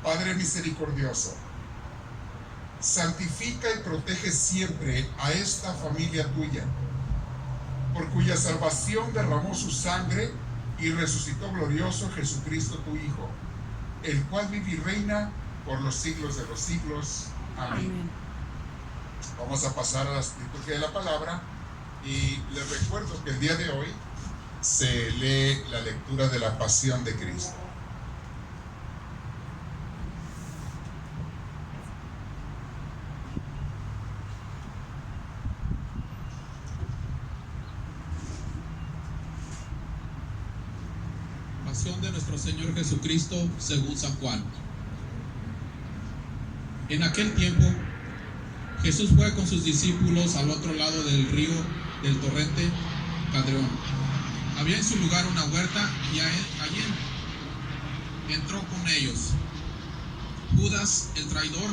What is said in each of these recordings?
Padre misericordioso, santifica y protege siempre a esta familia tuya, por cuya salvación derramó su sangre y resucitó glorioso Jesucristo tu Hijo, el cual vive y reina por los siglos de los siglos. Amén. Vamos a pasar a la liturgia de la palabra y les recuerdo que el día de hoy se lee la lectura de la Pasión de Cristo. Pasión de nuestro Señor Jesucristo según San Juan. En aquel tiempo, Jesús fue con sus discípulos al otro lado del río del torrente Cadreón. Había en su lugar una huerta y allí entró con ellos. Judas, el traidor,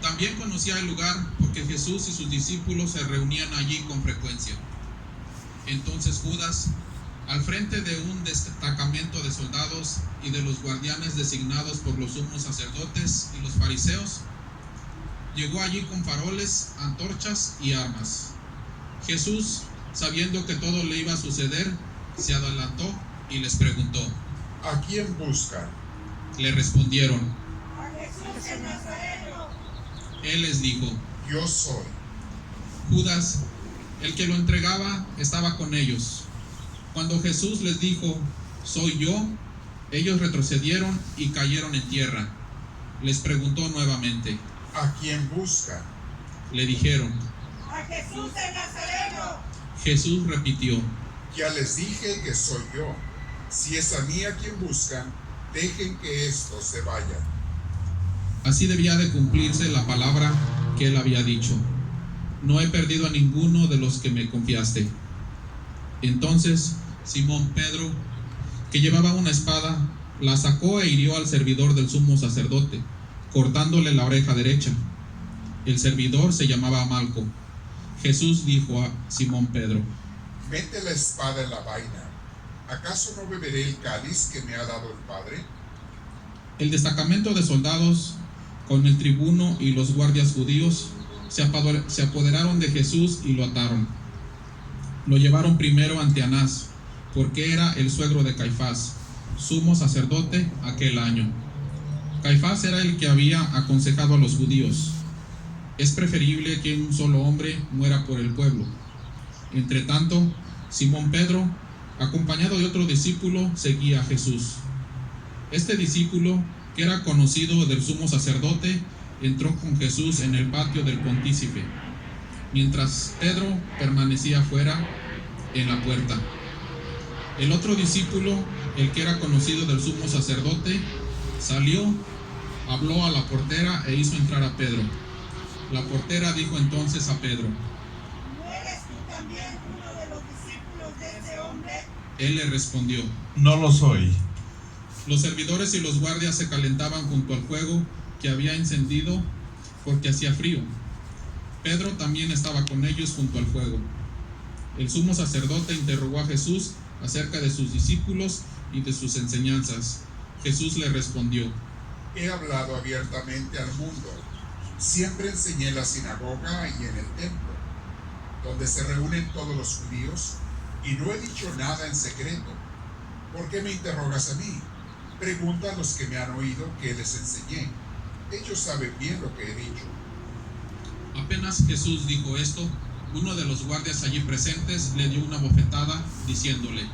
también conocía el lugar porque Jesús y sus discípulos se reunían allí con frecuencia. Entonces Judas, al frente de un destacamento de soldados y de los guardianes designados por los sumos sacerdotes y los fariseos, llegó allí con faroles, antorchas y armas. Jesús, sabiendo que todo le iba a suceder, se adelantó y les preguntó: ¿A quién buscan? Le respondieron: A Jesús el Nazareno. Él les dijo: Yo soy. Judas, el que lo entregaba, estaba con ellos. Cuando Jesús les dijo: Soy yo, ellos retrocedieron y cayeron en tierra. Les preguntó nuevamente: ¿A quién buscan? Le dijeron: A Jesús el Nazareno. Jesús repitió: Ya les dije que soy yo. Si es a mí a quien buscan, dejen que estos se vayan. Así debía de cumplirse la palabra que él había dicho: No he perdido a ninguno de los que me confiaste. Entonces Simón Pedro, que llevaba una espada, la sacó e hirió al servidor del sumo sacerdote, cortándole la oreja derecha. El servidor se llamaba Malco. Jesús dijo a Simón Pedro: Mete la espada en la vaina. ¿Acaso no beberé el cáliz que me ha dado el Padre? El destacamento de soldados, con el tribuno y los guardias judíos, se apoderaron de Jesús y lo ataron. Lo llevaron primero ante Anás, porque era el suegro de Caifás, sumo sacerdote aquel año. Caifás era el que había aconsejado a los judíos: es preferible que un solo hombre muera por el pueblo. Entre tanto, Simón Pedro, acompañado de otro discípulo, seguía a Jesús. Este discípulo, que era conocido del sumo sacerdote, entró con Jesús en el patio del pontífice, mientras Pedro permanecía fuera en la puerta. El otro discípulo, el que era conocido del sumo sacerdote, salió, habló a la portera e hizo entrar a Pedro. La portera dijo entonces a Pedro: ¿No eres tú también uno de los discípulos de ese hombre? Él le respondió: No lo soy. Los servidores y los guardias se calentaban junto al fuego que había encendido porque hacía frío. Pedro también estaba con ellos junto al fuego. El sumo sacerdote interrogó a Jesús acerca de sus discípulos y de sus enseñanzas. Jesús le respondió: He hablado abiertamente al mundo. Siempre enseñé en la sinagoga y en el templo, donde se reúnen todos los judíos, y no he dicho nada en secreto. ¿Por qué me interrogas a mí? Pregunta a los que me han oído qué les enseñé. Ellos saben bien lo que he dicho. Apenas Jesús dijo esto, uno de los guardias allí presentes le dio una bofetada, diciéndole: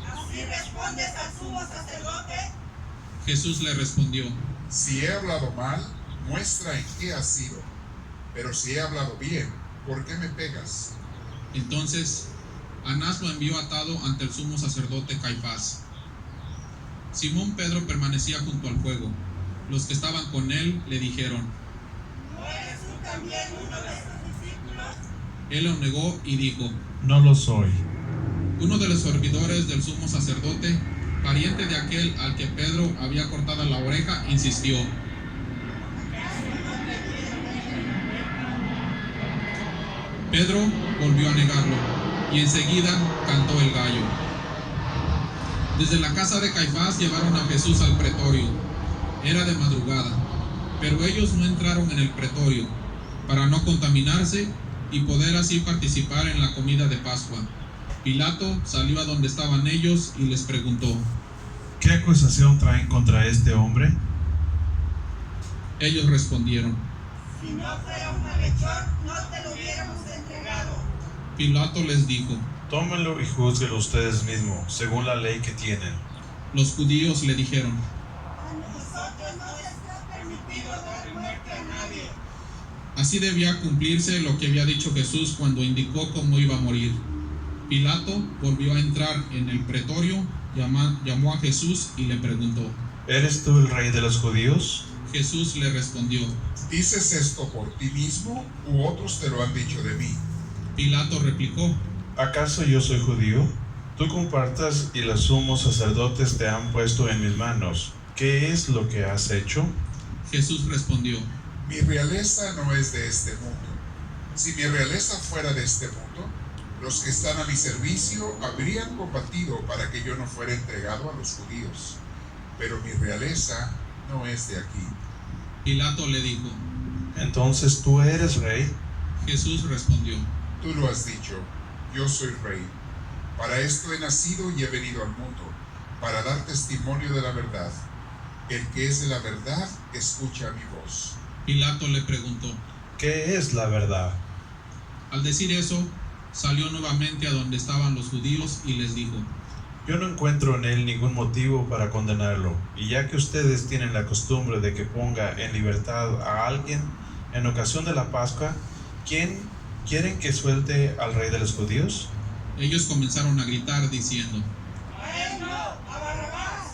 ¿Así respondes al sumo sacerdote? Jesús le respondió: Si he hablado mal, muestra en qué ha sido. Pero si he hablado bien, ¿por qué me pegas? Entonces Anás lo envió atado ante el sumo sacerdote Caifás. Simón Pedro permanecía junto al fuego. Los que estaban con él le dijeron: ¿No eres tú también uno de sus discípulos? Él lo negó y dijo: No lo soy. Uno de los servidores del sumo sacerdote, pariente de aquel al que Pedro había cortado la oreja, insistió. Pedro volvió a negarlo y enseguida cantó el gallo. Desde la casa de Caifás llevaron a Jesús al pretorio. Era de madrugada. Pero ellos no entraron en el pretorio para no contaminarse y poder así participar en la comida de Pascua. Pilato salió a donde estaban ellos y les preguntó: ¿Qué acusación traen contra este hombre? Ellos respondieron: Si no fuera un malhechor, no te lo hubiéramos entregado. Pilato les dijo: Tómenlo y júzguenlo ustedes mismos, según la ley que tienen. Los judíos le dijeron: A nosotros no les está permitido dar muerte a nadie. así debía cumplirse lo que había dicho Jesús cuando indicó cómo iba a morir. Pilato volvió a entrar en el pretorio, llamó a Jesús y le preguntó: ¿Eres tú el rey de los judíos? Jesús le respondió: ¿Dices esto por ti mismo u otros te lo han dicho de mí? Pilato replicó: ¿Acaso yo soy judío? Tú compartas y los sumos sacerdotes te han puesto en mis manos. ¿Qué es lo que has hecho? Jesús respondió: Mi realeza no es de este mundo. Si mi realeza fuera de este mundo, los que están a mi servicio habrían combatido para que yo no fuera entregado a los judíos. Pero mi realeza no es de aquí. Pilato le dijo: Entonces tú eres rey. Jesús respondió: Tú lo has dicho, yo soy rey. Para esto he nacido y he venido al mundo, para dar testimonio de la verdad. El que es de la verdad, escucha mi voz. Pilato le preguntó. ¿Qué es la verdad? Al decir eso, salió nuevamente a donde estaban los judíos y les dijo: Yo no encuentro en él ningún motivo para condenarlo, y ya que ustedes tienen la costumbre de que ponga en libertad a alguien en ocasión de la Pascua, ¿quieren que suelte al rey de los judíos? Ellos comenzaron a gritar diciendo: A él no, a Barrabás.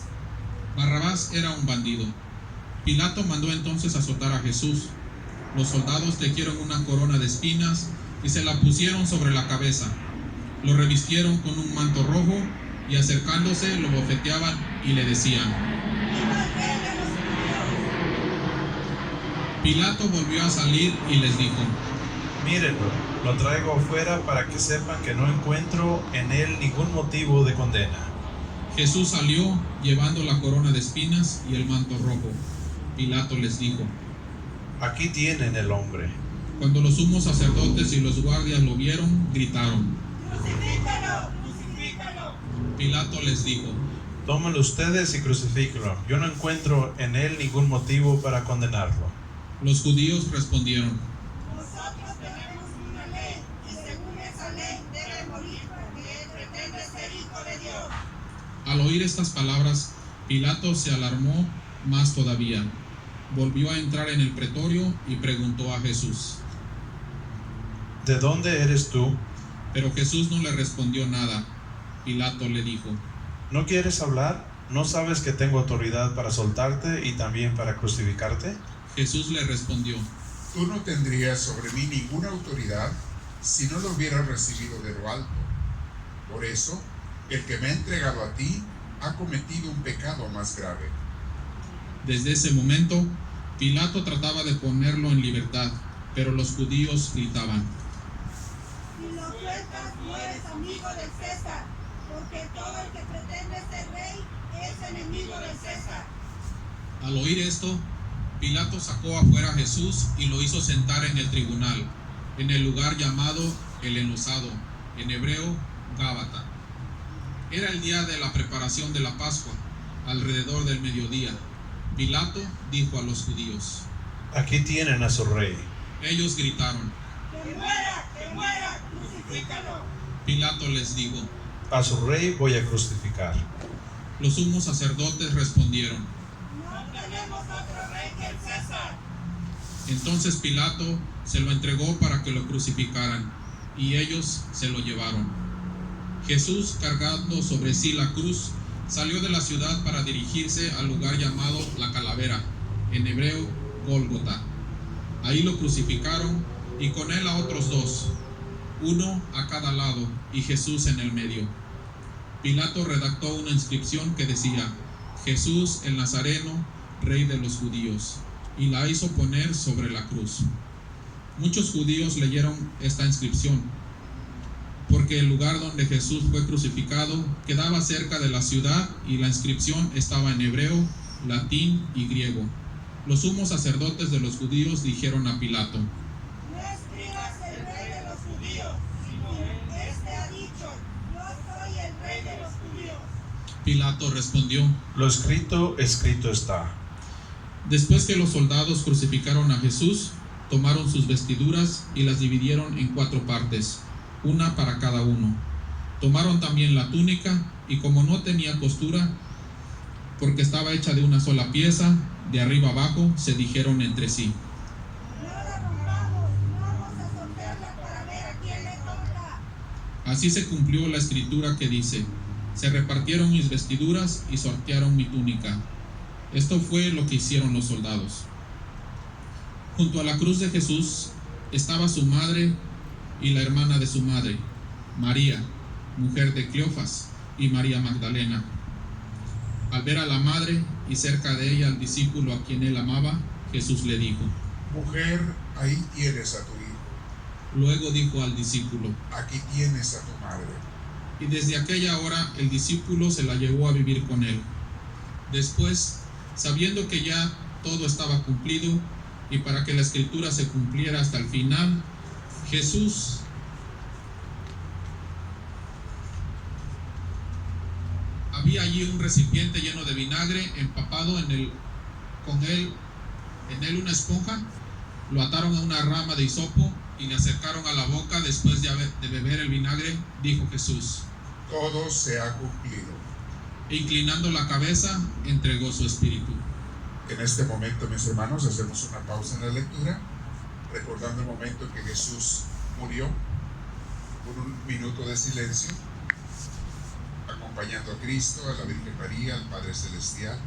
Barrabás era un bandido. Pilato mandó entonces azotar a Jesús. Los soldados tejieron una corona de espinas y se la pusieron sobre la cabeza. Lo revistieron con un manto rojo y acercándose lo bofeteaban y le decían: ¡Viva el rey de los judíos! Pilato volvió a salir y les dijo: Mírenlo, lo traigo afuera para que sepan que no encuentro en él ningún motivo de condena. Jesús salió llevando la corona de espinas y el manto rojo. Pilato les dijo: Aquí tienen el hombre. Cuando los sumos sacerdotes y los guardias lo vieron, gritaron. ¡Crucifícalo! ¡Crucifícalo! Pilato les dijo: Tómenlo ustedes y crucifíquenlo. Yo no encuentro en él ningún motivo para condenarlo. Los judíos respondieron: Nosotros tenemos una ley, y según esa ley debe morir porque él pretende ser hijo de Dios. Al oír estas palabras, Pilato se alarmó más todavía. Volvió a entrar en el pretorio y preguntó a Jesús. ¿De dónde eres tú? Pero Jesús no le respondió nada. Pilato le dijo: ¿No quieres hablar? ¿No sabes que tengo autoridad para soltarte y también para crucificarte? Jesús le respondió: Tú no tendrías sobre mí ninguna autoridad si no lo hubieras recibido de lo alto. Por eso, el que me ha entregado a ti ha cometido un pecado más grave. Desde ese momento, Pilato trataba de ponerlo en libertad, pero los judíos gritaban: Si lo sueltas, no eres amigo del César, porque todo el que pretende ser rey es enemigo del César. Al oír esto, Pilato sacó afuera a Jesús y lo hizo sentar en el tribunal, en el lugar llamado el Enlosado, en hebreo Gábata. Era el día de la preparación de la Pascua, alrededor del mediodía. Pilato dijo a los judíos: Aquí tienen a su rey. Ellos gritaron. ¡Que muera, crucifícalo! Pilato les dijo: A su rey voy a crucificar. Los sumos sacerdotes respondieron. No tenemos otro rey que el César. Entonces Pilato se lo entregó para que lo crucificaran, y ellos se lo llevaron. Jesús, cargando sobre sí la cruz, salió de la ciudad para dirigirse al lugar llamado La Calavera, en hebreo Gólgota. Ahí lo crucificaron y con él a otros dos, uno a cada lado y Jesús en el medio. Pilato redactó una inscripción que decía: Jesús el Nazareno, Rey de los Judíos, y la hizo poner sobre la cruz. Muchos judíos leyeron esta inscripción, porque el lugar donde Jesús fue crucificado quedaba cerca de la ciudad y la inscripción estaba en hebreo, latín y griego. Los sumos sacerdotes de los judíos dijeron a Pilato: No escribas el rey de los judíos, sino este ha dicho: yo soy el rey de los judíos. Pilato respondió: Lo escrito, escrito está. Después que los soldados crucificaron a Jesús, tomaron sus vestiduras y las dividieron en 4 partes, una para cada uno. Tomaron también la túnica, y como no tenía costura, porque estaba hecha de una sola pieza, de arriba abajo, se dijeron entre sí: No la rompamos, vamos a sortearla para ver a quién le toca. Así se cumplió la escritura que dice: se repartieron mis vestiduras y sortearon mi túnica. Esto fue lo que hicieron los soldados. Junto a la cruz de Jesús estaba su madre y la hermana de su madre, María, mujer de Cleofas, y María Magdalena. Al ver a la madre y cerca de ella al discípulo a quien él amaba, Jesús le dijo: Mujer, ahí tienes a tu hijo, Luego dijo al discípulo, aquí tienes a tu madre. y desde aquella hora el discípulo se la llevó a vivir con él. Después, sabiendo que ya todo estaba cumplido, y para que la escritura se cumpliera hasta el final, Jesús había allí un recipiente lleno de vinagre empapado en él una esponja. Lo ataron a una rama de hisopo y le acercaron a la boca. Después de beber el vinagre, dijo Jesús: Todo se ha cumplido. e inclinando la cabeza, entregó su espíritu. En este momento, mis hermanos, hacemos una pausa en la lectura, recordando el momento en que Jesús murió, por un minuto de silencio, acompañando a Cristo, a la Virgen María, al Padre Celestial,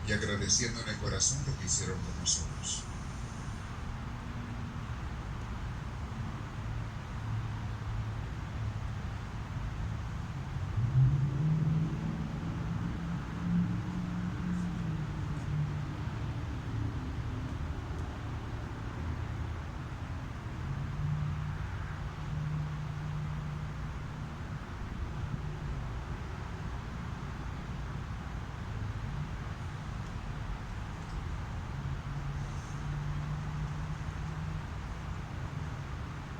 y agradeciendo en el corazón lo que hicieron con nosotros.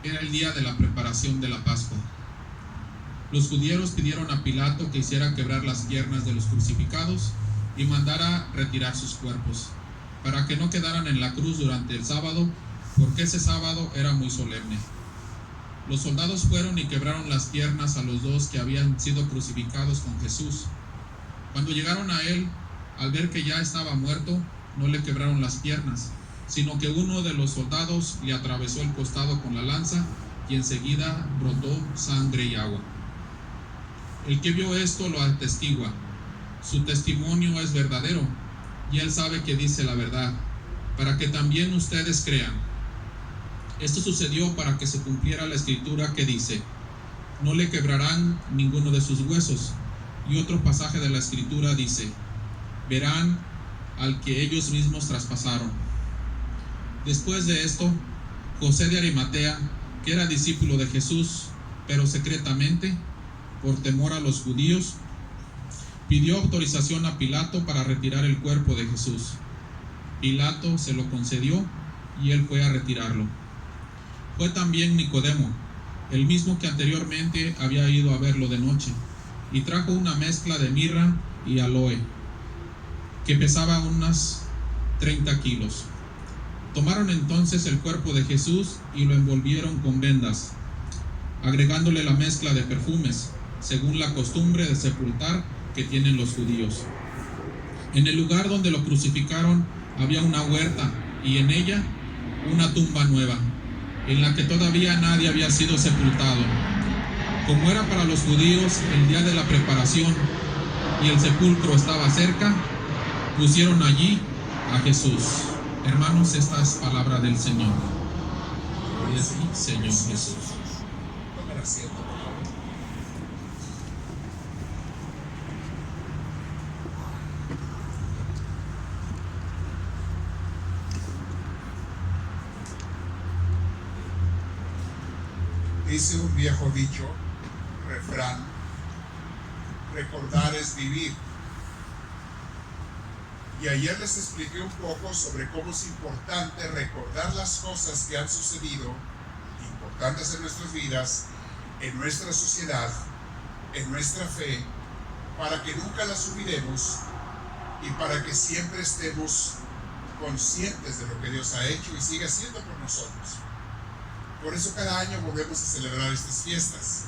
Era el día de la preparación de la Pascua. Los judíos pidieron a Pilato que hiciera quebrar las piernas de los crucificados y mandara retirar sus cuerpos, para que no quedaran en la cruz durante el sábado, porque ese sábado era muy solemne. Los soldados fueron y quebraron las piernas a los 2 que habían sido crucificados con Jesús. Cuando llegaron a él, al ver que ya estaba muerto, no le quebraron las piernas, sino que uno de los soldados le atravesó el costado con la lanza, y enseguida brotó sangre y agua. El que vio esto lo atestigua. Su testimonio es verdadero, y él sabe que dice la verdad, para que también ustedes crean. Esto sucedió para que se cumpliera la escritura que dice: no le quebrarán ninguno de sus huesos. Y otro pasaje de la escritura dice: verán al que ellos mismos traspasaron. Después de esto, José de Arimatea, que era discípulo de Jesús, pero secretamente, por temor a los judíos, pidió autorización a Pilato para retirar el cuerpo de Jesús. Pilato se lo concedió y él fue a retirarlo. Fue también Nicodemo, el mismo que anteriormente había ido a verlo de noche, y trajo una mezcla de mirra y aloe, que pesaba unas 30 kilos. Tomaron entonces el cuerpo de Jesús y lo envolvieron con vendas, agregándole la mezcla de perfumes, según la costumbre de sepultar que tienen los judíos. En el lugar donde lo crucificaron había una huerta, y en ella una tumba nueva, en la que todavía nadie había sido sepultado. Como era para los judíos el día de la preparación y el sepulcro estaba cerca, pusieron allí a Jesús. Hermanos, esta es palabra del Señor. Gloria a ti, Señor Jesús. Tomen asiento, por favor. Dice un viejo dicho, refrán: recordar es vivir. Y ayer les expliqué un poco sobre cómo es importante recordar las cosas que han sucedido, importantes en nuestras vidas, en nuestra sociedad, en nuestra fe, para que nunca las olvidemos y para que siempre estemos conscientes de lo que Dios ha hecho y sigue haciendo por nosotros. Por eso cada año volvemos a celebrar estas fiestas.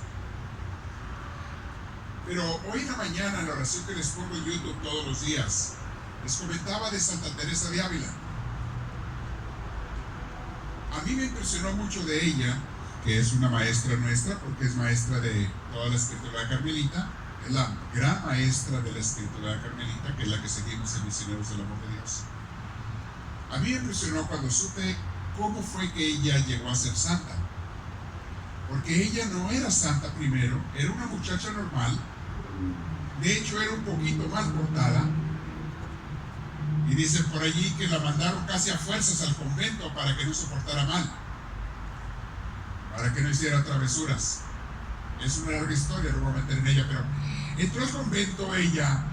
Pero hoy en la mañana, en la oración que les pongo en YouTube todos los días, les comentaba de Santa Teresa de Ávila. A mí me impresionó mucho de ella, que es una maestra nuestra, porque es maestra de toda la escritura carmelita, es la gran maestra de la escritura carmelita, que es la que seguimos en Misioneros del Amor de Dios. A mí me impresionó cuando supe cómo fue que ella llegó a ser santa. Porque ella no era santa primero, era una muchacha normal, de hecho era un poquito mal portada, y dicen por allí que la mandaron casi a fuerzas al convento para que no se portara mal, para que no hiciera travesuras. Es una larga historia, no voy a meter en ella, pero entró al convento ella,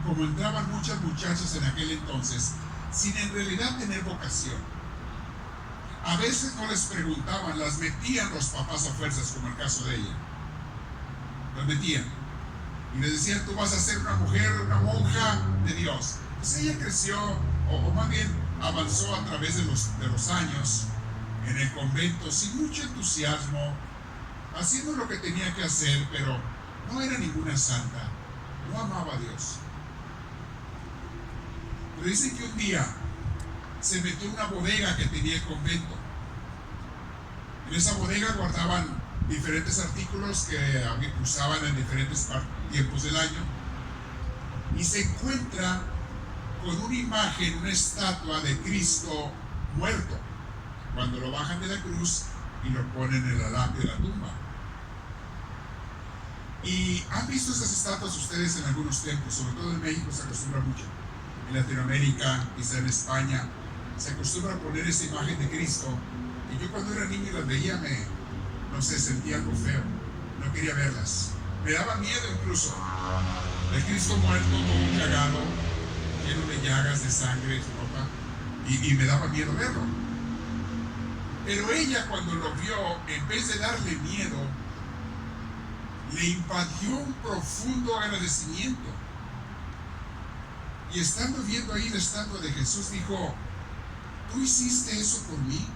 como entraban muchas muchachas en aquel entonces, sin en realidad tener vocación. A veces no les preguntaban, las metían los papás a fuerzas, como el caso de ella. Las metían. Y les decían, tú vas a ser una mujer, una monja de Dios. Pues ella creció, o más bien avanzó a través de los años en el convento sin mucho entusiasmo, haciendo lo que tenía que hacer, pero no era ninguna santa, no amaba a Dios. Pero dicen que un día se metió en una bodega que tenía el convento. En esa bodega guardaban diferentes artículos que usaban en diferentes tiempos del año, y se encuentra con una imagen, una estatua de Cristo muerto, cuando lo bajan de la cruz y lo ponen en la lápida de la tumba. Y han visto esas estatuas ustedes en algunos templos, sobre todo en México se acostumbra mucho, en Latinoamérica, quizá en España, se acostumbra a poner esa imagen de Cristo. Y yo cuando era niño y las veía, no sé, sentía algo feo, no quería verlas, me daba miedo incluso. El Cristo muerto, todo cagado, lleno de llagas, de sangre, de ropa, y me daba miedo verlo. Pero ella, cuando lo vio, en vez de darle miedo, le impartió un profundo agradecimiento. Y estando viendo ahí la estatua de Jesús, dijo, ¿tú hiciste eso por mí?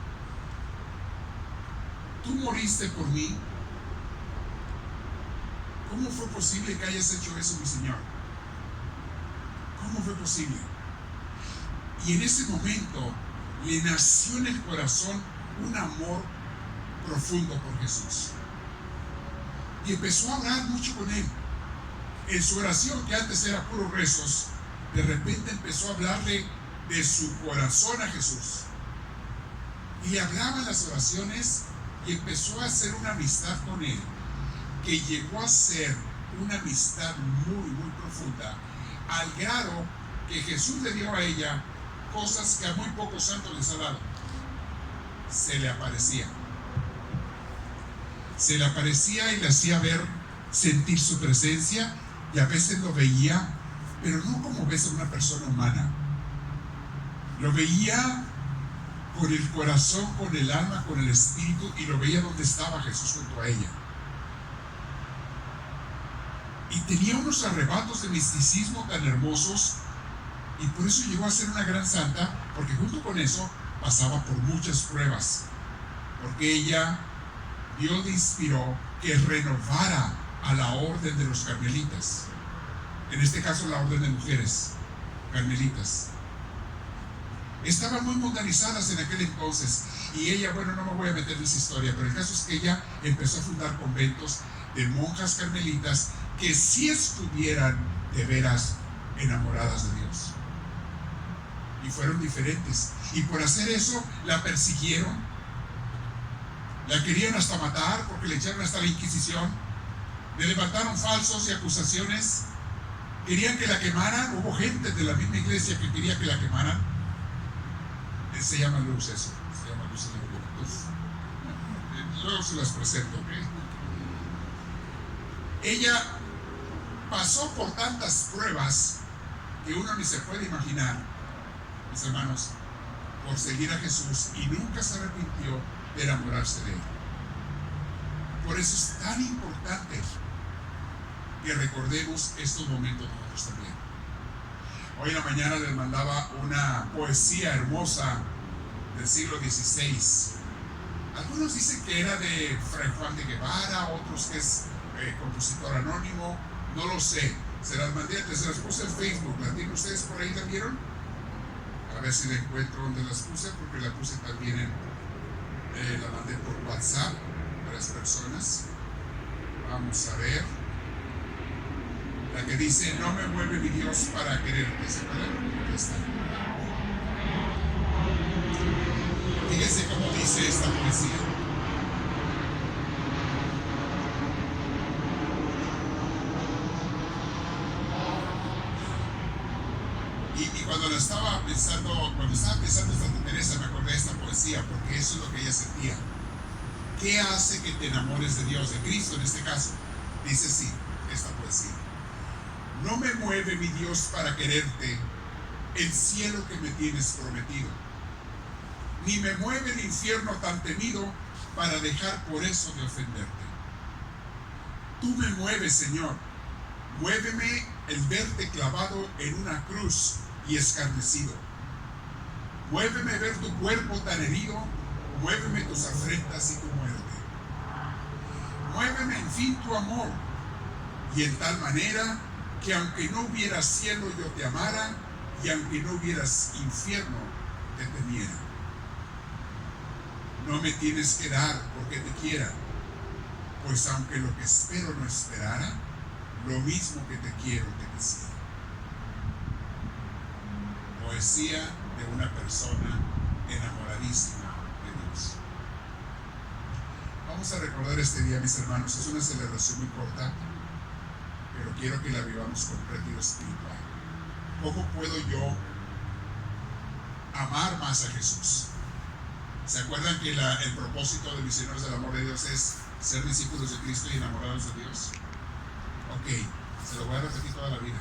¿Tú moriste por mí? ¿Cómo fue posible que hayas hecho eso, mi Señor? ¿Cómo fue posible? Y en ese momento le nació en el corazón un amor profundo por Jesús. Y empezó a hablar mucho con él. En su oración, que antes era puros rezos, de repente empezó a hablarle de su corazón a Jesús. Y le hablaba en las oraciones y empezó a hacer una amistad con él, que llegó a ser una amistad muy, muy profunda, al grado que Jesús le dio a ella cosas que a muy pocos santos les ha dado. Se le aparecía. Se le aparecía y le hacía ver, sentir su presencia, y a veces lo veía, pero no como ves a una persona humana. Lo veía con el corazón, con el alma, con el espíritu, y lo veía donde estaba Jesús junto a ella. Y tenía unos arrebatos de misticismo tan hermosos, y por eso llegó a ser una gran santa, porque junto con eso pasaba por muchas pruebas, porque ella, Dios le inspiró que renovara a la orden de los carmelitas, en este caso la orden de mujeres carmelitas. Estaban muy mundanizadas en aquel entonces, y ella, bueno, no me voy a meter en esa historia, pero el caso es que ella empezó a fundar conventos de monjas carmelitas que sí estuvieran de veras enamoradas de Dios. Y fueron diferentes, y por hacer eso la persiguieron, la querían hasta matar, porque le echaron hasta la Inquisición, le levantaron falsos y acusaciones, querían que la quemaran. Hubo gente de la misma iglesia que quería que la quemaran. Se llama luz eso, se llama luz en la luz. Luego se las presento, ¿ok? Ella pasó por tantas pruebas que uno ni se puede imaginar, mis hermanos, por seguir a Jesús y nunca se arrepintió de enamorarse de él. Por eso es tan importante que recordemos estos momentos nosotros también. Hoy en la mañana les mandaba una poesía hermosa del siglo XVI. Algunos dicen que era de Fray Juan de Guevara, otros que es compositor anónimo, no lo sé. Se las mandé, se las puse en Facebook. ¿La tienen ustedes por ahí? ¿La vieron? A ver si la encuentro donde las puse, porque la puse también la mandé por WhatsApp a las personas. Vamos a ver. La que dice: no me mueve mi Dios para quererte. ¿Se acuerdan? Ahí está. Fíjense cómo dice esta poesía. Y cuando estaba pensando en Santa Teresa, me acordé de esta poesía, porque eso es lo que ella sentía. ¿Qué hace que te enamores de Dios, de Cristo en este caso? Dice así, esta poesía: no me mueve mi Dios para quererte el cielo que me tienes prometido, ni me mueve el infierno tan temido para dejar por eso de ofenderte. Tú me mueves, Señor. Muéveme el verte clavado en una cruz y escarnecido. Muéveme ver tu cuerpo tan herido. Muéveme tus afrentas y tu muerte. Muéveme en fin tu amor, y en tal manera que aunque no hubiera cielo yo te amara, y aunque no hubieras infierno te temiera. No me tienes que dar porque te quiera, pues aunque lo que espero no esperara, lo mismo que te quiero te quisiera. Poesía de una persona enamoradísima de Dios. Vamos a recordar este día, mis hermanos. Es una celebración muy corta, pero quiero que la vivamos con retiro espiritual. ¿Cómo puedo yo amar más a Jesús? ¿Se acuerdan que el propósito de Misioneros del Amor de Dios es ser discípulos de Cristo y enamorados de Dios? Ok, se lo voy a repetir toda la vida.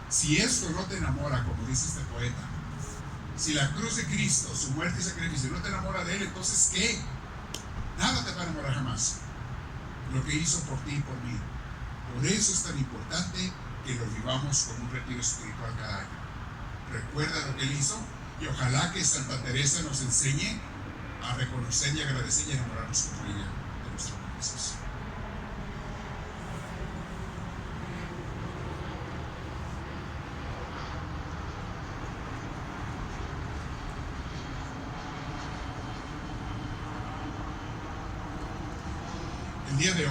Si esto no te enamora, como dice este poeta, si la cruz de Cristo, su muerte y sacrificio, no te enamora de Él, entonces ¿qué? Nada te va a enamorar jamás. Lo que hizo por ti y por mí. Por eso es tan importante que lo vivamos con un retiro espiritual cada año. Recuerda lo que Él hizo, y ojalá que Santa Teresa nos enseñe a reconocer y agradecer y enamorarnos como ella de nuestro Jesús. El día de hoy